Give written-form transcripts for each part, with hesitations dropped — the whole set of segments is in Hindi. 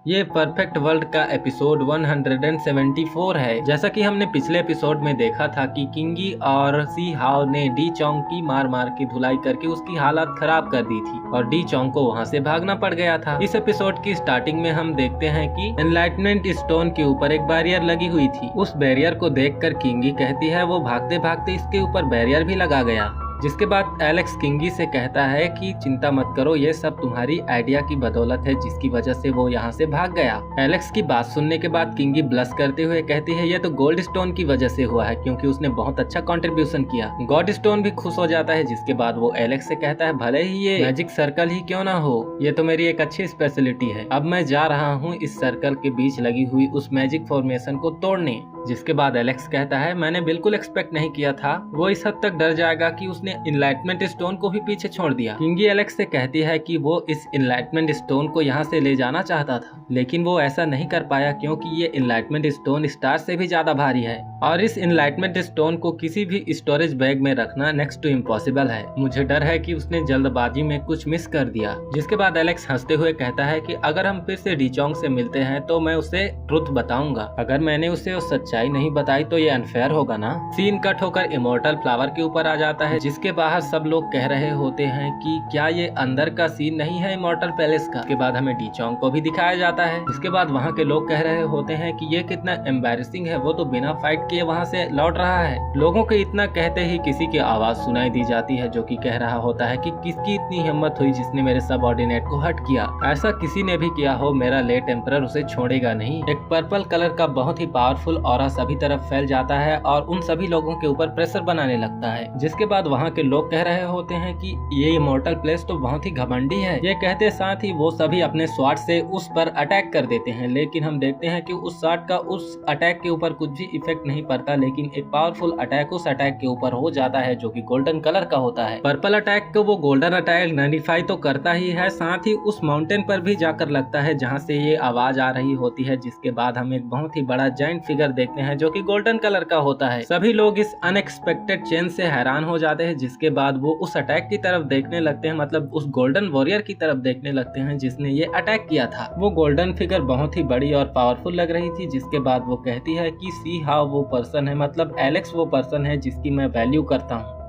ये परफेक्ट वर्ल्ड का एपिसोड 174 है। जैसा कि हमने पिछले एपिसोड में देखा था कि किंगी और सी हाओ ने डी चोंग की मार मार के धुलाई करके उसकी हालत खराब कर दी थी और डी चोंग को वहां से भागना पड़ गया था। इस एपिसोड की स्टार्टिंग में हम देखते हैं कि एनलाइटमेंट स्टोन के ऊपर एक बैरियर लगी हुई थी। उस बैरियर को देखकर किंगी कहती है वो भागते भागते इसके ऊपर बैरियर भी लगा गया। जिसके बाद एलेक्स किंगी से कहता है कि चिंता मत करो, ये सब तुम्हारी आइडिया की बदौलत है जिसकी वजह से वो यहाँ से भाग गया। एलेक्स की बात सुनने के बाद किंगी ब्लश करते हुए कहती है ये तो गोल्ड स्टोन की वजह से हुआ है क्योंकि उसने बहुत अच्छा कंट्रीब्यूशन किया। गॉड स्टोन भी खुश हो जाता है। जिसके बाद वो एलेक्स से कहता है भले ही ये मैजिक सर्कल ही क्यों ना हो, ये तो मेरी एक अच्छी स्पेशलिटी है। अब मैं जा रहा हूँ इस सर्कल के बीच लगी हुई उस मैजिक फॉर्मेशन को तोड़ने। जिसके बाद एलेक्स कहता है मैंने बिल्कुल एक्सपेक्ट नहीं किया था, वो इस हद तक डर जाएगा कि उसने इनलाइटमेंट स्टोन को भी पीछे छोड़ दिया। किंगी एलेक्स से कहती है कि वो इस इनलाइटमेंट स्टोन को यहाँ से ले जाना चाहता था लेकिन वो ऐसा नहीं कर पाया क्योंकि ये इनलाइटमेंट स्टोन स्टार से भी ज्यादा भारी है और इस इनलाइटमेंट स्टोन को किसी भी स्टोरेज बैग में रखना नेक्स्ट टू इम्पॉसिबल है। मुझे डर है कि उसने जल्दबाजी में कुछ मिस कर दिया। जिसके बाद एलेक्स हंसते हुए कहता है कि अगर हम फिर से डी चोंग से मिलते हैं तो मैं उसे ट्रुथ बताऊंगा। अगर मैंने उसे सच्चाई नहीं बताई तो ये अनफेयर होगा ना। सीन कट होकर इमोर्टल फ्लावर के ऊपर आ जाता है जिसके बाहर सब लोग कह रहे होते हैं कि क्या ये अंदर का सीन नहीं है इमोर्टल पैलेस का। इसके बाद हमें डी चोंग को भी दिखाया जाता है। जिसके बाद वहाँ के लोग कह रहे होते हैं कि ये कितना एम्बैरेसिंग है, वो तो बिना फाइट किए वहाँ से लौट रहा है। लोगों के इतना कहते ही किसी की आवाज सुनाई दी जाती है जो कि कह रहा होता है कि किसकी इतनी हिम्मत हुई जिसने मेरे सबऑर्डिनेट को हर्ट किया। ऐसा किसी ने भी किया हो, मेरा लेट एम्परर उसे छोड़ेगा नहीं। एक पर्पल कलर का बहुत ही पावरफुल ऑरा सभी तरफ फैल जाता है और उन सभी लोगों के ऊपर प्रेशर बनाने लगता है। जिसके बाद वहाँ के लोग कह रहे होते हैं कि ये इमोर्टल प्लेस तो बहुत ही घमंडी है। ये कहते साथ ही वो सभी अपने स्वॉर्ड से उस पर अटैक कर देते हैं लेकिन हम देखते हैं कि उस स्वॉर्ड का उस अटैक के ऊपर कुछ भी इफेक्ट नहीं पड़ता लेकिन एक पावरफुल अटैक उस अटैक के ऊपर हो जाता है जो कि गोल्डन कलर का होता है। पर्पल अटैक को वो गोल्डन अटैक नलिफाई तो करता ही है, साथ ही उस माउंटेन पर भी जाकर लगता है जहाँ से ये आवाज आ रही होती है। जिसके बाद हम एक बहुत ही बड़ा जायंट फिगर देखते हैं जो कि गोल्डन कलर का होता है। सभी लोग इस अनएक्सपेक्टेड चेंज से हैरान हो जाते हैं। जिसके बाद वो उस अटैक की तरफ देखने लगते हैं, मतलब उस गोल्डन वॉरियर की तरफ देखने लगते हैं जिसने ये अटैक किया था। वो गोल्डन फिगर बहुत ही बड़ी और पावरफुल लग रही थी। जिसके बाद वो कहती है कि सी हाउ वो पर्सन है, मतलब एलेक्स वो पर्सन है जिसकी मैं वैल्यू करता हूँ।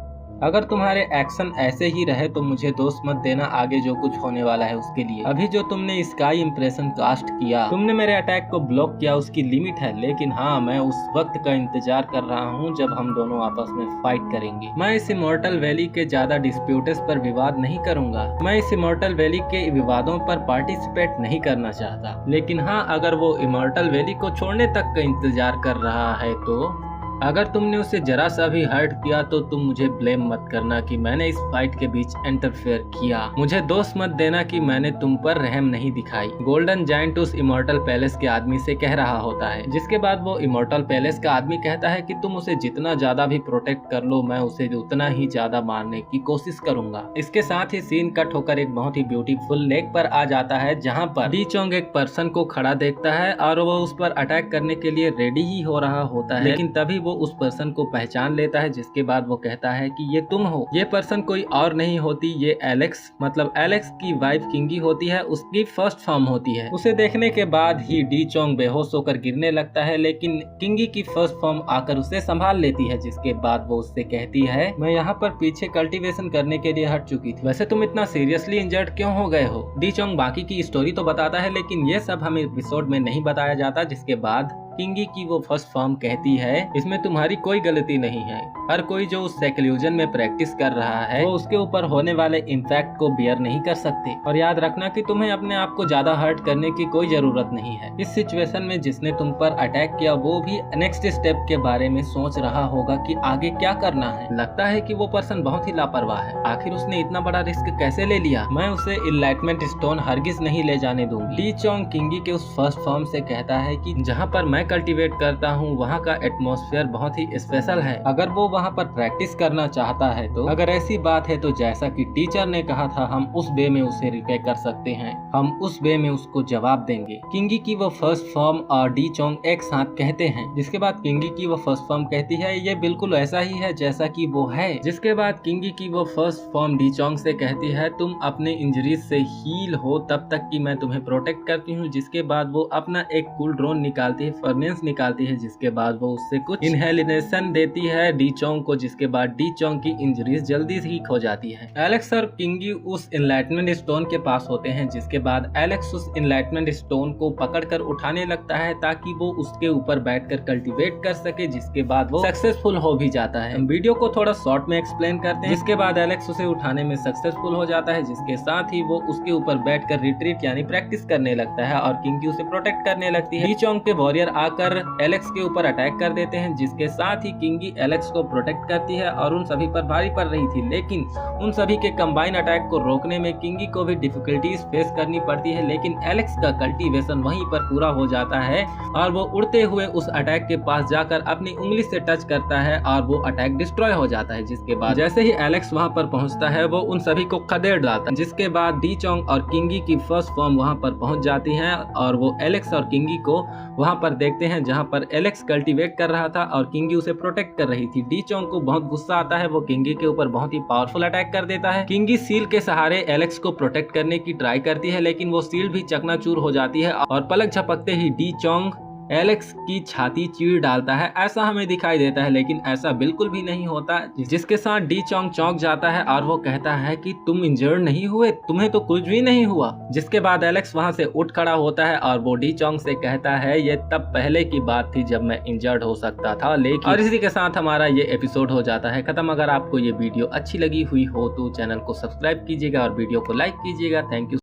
अगर तुम्हारे एक्शन ऐसे ही रहे तो मुझे दोस्त मत देना आगे जो कुछ होने वाला है उसके लिए। अभी जो तुमने स्काई इंप्रेशन कास्ट किया, तुमने मेरे अटैक को ब्लॉक किया, उसकी लिमिट है। लेकिन हाँ, मैं उस वक्त का इंतजार कर रहा हूँ जब हम दोनों आपस में फाइट करेंगे। मैं इस इमोर्टल वैली के ज्यादा डिस्प्यूट्स पर विवाद नहीं करूंगा। मैं इस इमोर्टल वैली के विवादों पर पार्टिसिपेट नहीं करना चाहता। लेकिन हाँ, अगर वो इमोर्टल वैली को छोड़ने तक का इंतजार कर रहा है तो अगर तुमने उसे जरा सा भी हर्ट किया तो तुम मुझे ब्लेम मत करना कि मैंने इस फाइट के बीच इंटरफेयर किया। मुझे दोष मत देना कि मैंने तुम पर रहम नहीं दिखाई। गोल्डन जायंट उस इमोर्टल पैलेस के आदमी से कह रहा होता है। जिसके बाद वो इमोर्टल पैलेस का आदमी कहता है कि तुम उसे जितना ज्यादा भी प्रोटेक्ट कर लो, मैं उसे उतना ही ज्यादा मारने की कोशिश करूंगा। इसके साथ ही सीन कट होकर एक बहुत ही ब्यूटीफुल लेक पर आ जाता है जहाँ पर डी चोंग एक पर्सन को खड़ा देखता है और वो उस पर अटैक करने के लिए रेडी ही हो रहा होता है। लेकिन तभी वो उस पर्सन को पहचान लेता है। जिसके बाद वो कहता है कि ये तुम हो। ये पर्सन कोई और नहीं होती, ये एलेक्स, मतलब एलेक्स की वाइफ किंगी होती है, उसकी फर्स्ट फॉर्म होती है। उसे देखने के बाद ही डी चोंग बेहोश होकर गिरने लगता है लेकिन किंगी की फर्स्ट फॉर्म आकर उसे संभाल लेती है। जिसके बाद वो उससे कहती है मैं यहाँ पर पीछे कल्टीवेशन करने के लिए हट चुकी थी, वैसे तुम इतना सीरियसली इंजर्ड क्यों हो गए हो। डी चोंग बाकी की स्टोरी तो बताता है लेकिन ये सब हमें एपिसोड में नहीं बताया जाता। जिसके बाद किंगी की वो फर्स्ट फॉर्म कहती है इसमें तुम्हारी कोई गलती नहीं है। हर कोई जो उस सेक्लूजन में प्रैक्टिस कर रहा है वो उसके ऊपर होने वाले इम्पैक्ट को बियर नहीं कर सकते। और याद रखना कि तुम्हें अपने आप को ज्यादा हर्ट करने की कोई जरूरत नहीं है। इस सिचुएशन में जिसने तुम पर अटैक किया वो भी नेक्स्ट स्टेप के बारे में सोच रहा होगा कि आगे क्या करना है। लगता है कि वो पर्सन बहुत ही लापरवाह है। आखिर उसने इतना बड़ा रिस्क कैसे ले लिया। मैं उसे इनलाइटमेंट स्टोन हरगिज नहीं ले जाने दूंगी। डी चोंग किंगी के उस फर्स्ट फॉर्म से कहता है कि जहाँ पर मैं मैं कल्टीवेट करता हूँ वहाँ का एटमॉस्फेयर बहुत ही स्पेशल है। अगर वो वहाँ पर प्रैक्टिस करना चाहता है तो अगर ऐसी बात है तो जैसा कि टीचर ने कहा था हम उस वे में उसे रिप्लाई कर सकते हैं, हम उस वे में उसको जवाब देंगे। किंगी की वो फर्स्ट फॉर्म और डी चोंग एक साथ कहते हैं, जिसके बाद किंगी की वो फर्स्ट फॉर्म कहती है ये बिल्कुल ऐसा ही है जैसा कि वो है। जिसके बाद किंगी की वो फर्स्ट फॉर्म डी चोंग से कहती है तुम अपने इंजरीज से हील हो तब तक कि मैं तुम्हें प्रोटेक्ट करती हूँ। जिसके बाद वो अपना एक कूल ड्रोन निकालती है, फर्नेस निकालती है, जिसके बाद वो उससे कुछ इनहेलिनेशन देती है डी चोंग को, जिसके बाद डी चोंग की इंजरीज जल्दी ठीक हो जाती है। एलेक्स और किंगी उस इनलाइटमेंट स्टोन के पास होते हैं, जिसके बाद एलेक्स उस इनलाइटमेंट स्टोन को पकड़कर उठाने लगता है ताकि वो उसके ऊपर बैठकर कल्टीवेट कर सके, जिसके बाद वो सक्सेसफुल हो भी जाता है। हम वीडियो को थोड़ा शॉर्ट में एक्सप्लेन करते हैं। जिसके बाद एलेक्स उसे उठाने में सक्सेसफुल हो जाता है, जिसके साथ ही वो उसके ऊपर बैठकर रिट्रीट यानी प्रैक्टिस करने लगता है और किंगी उसे प्रोटेक्ट करने लगती है। डी चोंग के वॉरियर आकर एलेक्स के ऊपर अटैक कर देते हैं, जिसके साथ ही किंगी एलेक्स को प्रोटेक्ट करती है और उन सभी पर भारी पड़ रही थी, लेकिन उन सभी के कंबाइन अटैक को रोकने में किंगी को भी डिफिकल्टीज फेस करनी पड़ती है। लेकिन एलेक्स का कल्टीवेशन वहीं पर पूरा हो जाता है और वो उड़ते हुए उस अटैक के पास जाकर अपनी उंगली से टच करता है और वो अटैक डिस्ट्रॉय हो जाता है। जिसके बाद जैसे ही एलेक्स वहां पर पहुंचता है वो उन सभी को खदेड़ डालता है। जिसके बाद डी चोंग और किंगी की फर्स्ट फॉर्म वहां पर पहुंच जाती है और वो एलेक्स और किंगी को वहां पर देखते हैं जहां पर एलेक्स कल्टीवेट कर रहा था और किंगी उसे प्रोटेक्ट कर रही थी। डी चोंग को बहुत गुस्सा आता है, वो किंगी के ऊपर बहुत ही पावरफुल अटैक कर देता है। किंगी सील के सहारे एलेक्स को प्रोटेक्ट करने की ट्राई करती है, लेकिन वो सील भी चकनाचूर हो जाती है और पलक झपकते ही डी चोंग एलेक्स की छाती चीर डालता है, ऐसा हमें दिखाई देता है, लेकिन ऐसा बिल्कुल भी नहीं होता। जिसके साथ डी चोंग चौंक जाता है और वो कहता है कि तुम इंजर्ड नहीं हुए, तुम्हें तो कुछ भी नहीं हुआ। जिसके बाद एलेक्स वहां से उठ खड़ा होता है और वो डी चोंग से कहता है ये तब पहले की बात थी जब मैं इंजर्ड हो सकता था, लेकिन और इसी के साथ हमारा ये एपिसोड हो जाता है खत्म। अगर आपको ये वीडियो अच्छी लगी हुई हो तो चैनल को सब्सक्राइब कीजिएगा और वीडियो को लाइक कीजिएगा। Thank you.